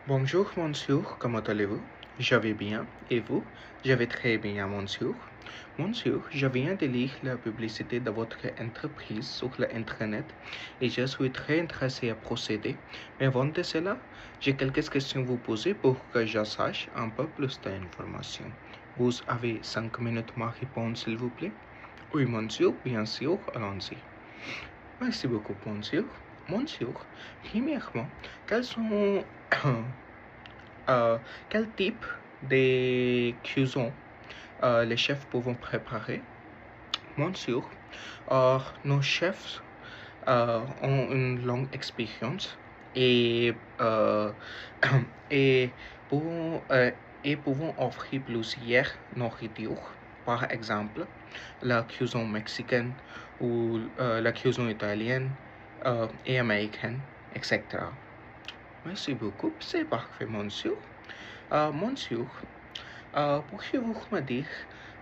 Bonjour, monsieur, comment allez-vous? Je vais bien, et vous? Je vais très bien, monsieur. Monsieur, je viens de lire la publicité de votre entreprise sur l'Internet et je suis très intéressé à procéder. Mais avant de cela, j'ai quelques questions à vous poser pour que je sache un peu plus d'informations. Vous avez 5 minutes à répondre, s'il vous plaît? Oui, monsieur, bien sûr, allons-y. Merci beaucoup, monsieur. Monsieur, premièrement, quels sont quel type de cuisson les chefs peuvent préparer? Monsieur, nos chefs ont une longue expérience et, et, pouvons, euh, et pouvons offrir plusieurs nourritures, par exemple la cuisson mexicaine ou la cuisson italienne et américaine, etc. Merci beaucoup, c'est parfait, monsieur. Monsieur, pourriez-vous me dire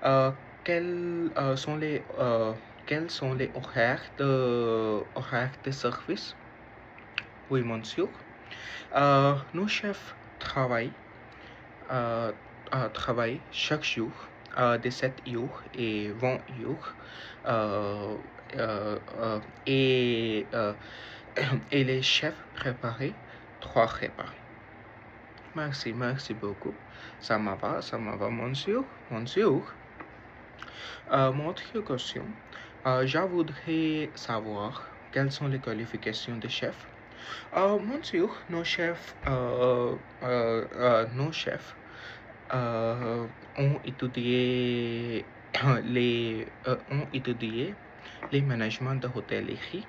euh, quels, euh, sont les, euh, quels sont les horaires de service? Oui, monsieur. Nos chefs euh, travaillent chaque jour de 7 heures et 20 heures euh, euh, euh, et, euh, et les chefs préparent 3 repas. Merci beaucoup. Ça me va, monsieur. Monsieur, mon autre question. Je voudrais savoir quelles sont les qualifications des chefs. Monsieur, nos chefs ont étudié ont étudié les managements de hôtellerie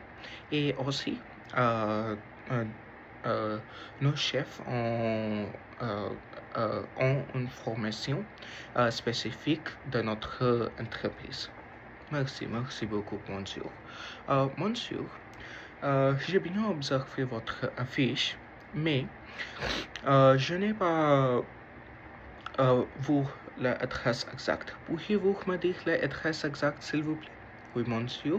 et aussi euh, euh, euh, nos chefs ont une formation spécifique de notre entreprise. Merci beaucoup, monsieur. Monsieur, j'ai bien observé votre affiche, mais je n'ai pas vous l'adresse exacte. Pourriez-vous me dire l'adresse exacte, s'il vous plaît? Oui, monsieur.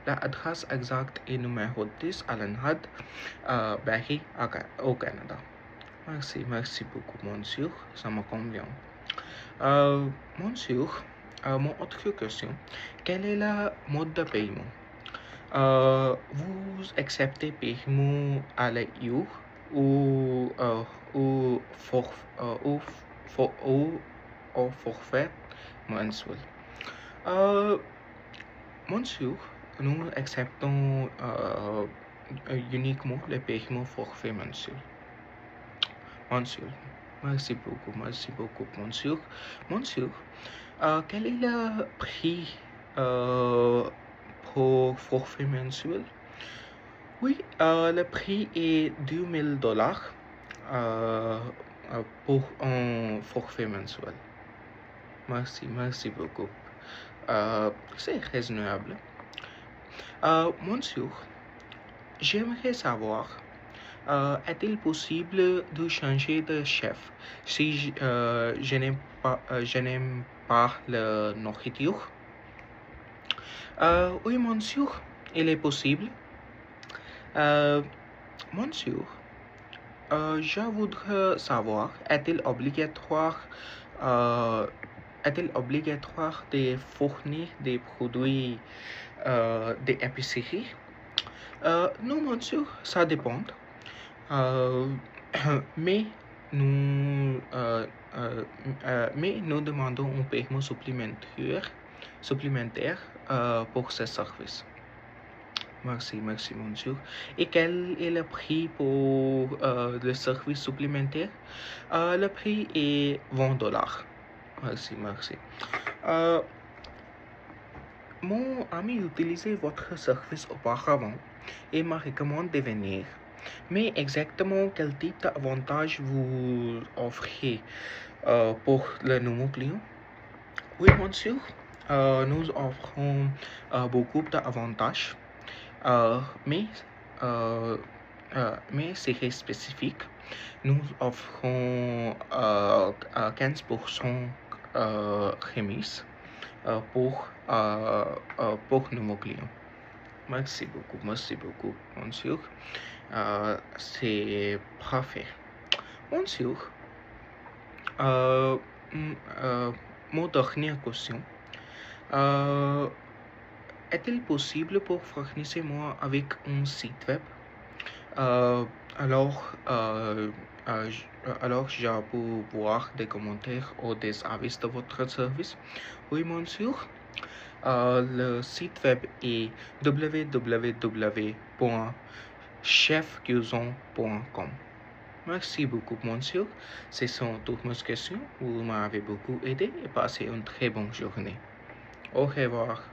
L'adresse exacte est numéro 10 Allen Hud, Barrie, au Canada. Merci beaucoup, monsieur. Ça me convient. Monsieur, mon autre question. Quel est le mode de paiement? Vous acceptez paiement à la jour ou, ou, for, ou, for, ou au forfait mensuel? Euh, Monsieur, nous acceptons uniquement les paiements forfait mensuel. Monsieur, merci beaucoup, monsieur. Monsieur, quel est le prix pour forfait mensuel? Oui, le prix est $2000 pour un forfait mensuel. Merci beaucoup. C'est raisonnable. Monsieur, j'aimerais savoir, est-il possible de changer de chef si je n'aime pas la nourriture? Oui, monsieur, il est possible. Monsieur, je voudrais savoir, est-il obligatoire de fournir des produits d'épicerie? Non, monsieur, ça dépend. Euh, mais mais nous demandons un paiement supplémentaire pour ce service. Merci, monsieur. Et quel est le prix pour le service supplémentaire? Le prix est $20. Merci. Mon ami utilisait votre service auparavant et m'a recommandé de venir. Mais exactement quel type d'avantage vous offrez pour le nouveau client? Oui, monsieur. Nous offrons beaucoup d'avantages, mais, mais c'est spécifique. Nous offrons 15% remise pour nouveaux clients. Merci beaucoup, monsieur. C'est parfait. Monsieur, mon dernière question. Est-il possible pour fournir-moi avec un site web? Euh, alors, alors, je peux voir des commentaires ou des avis de votre service. Oui, monsieur. Le site web est www.chefcuisine.com. Merci beaucoup, monsieur. Ce sont toutes mes questions. Vous m'avez beaucoup aidé et passez une très bonne journée. Au revoir.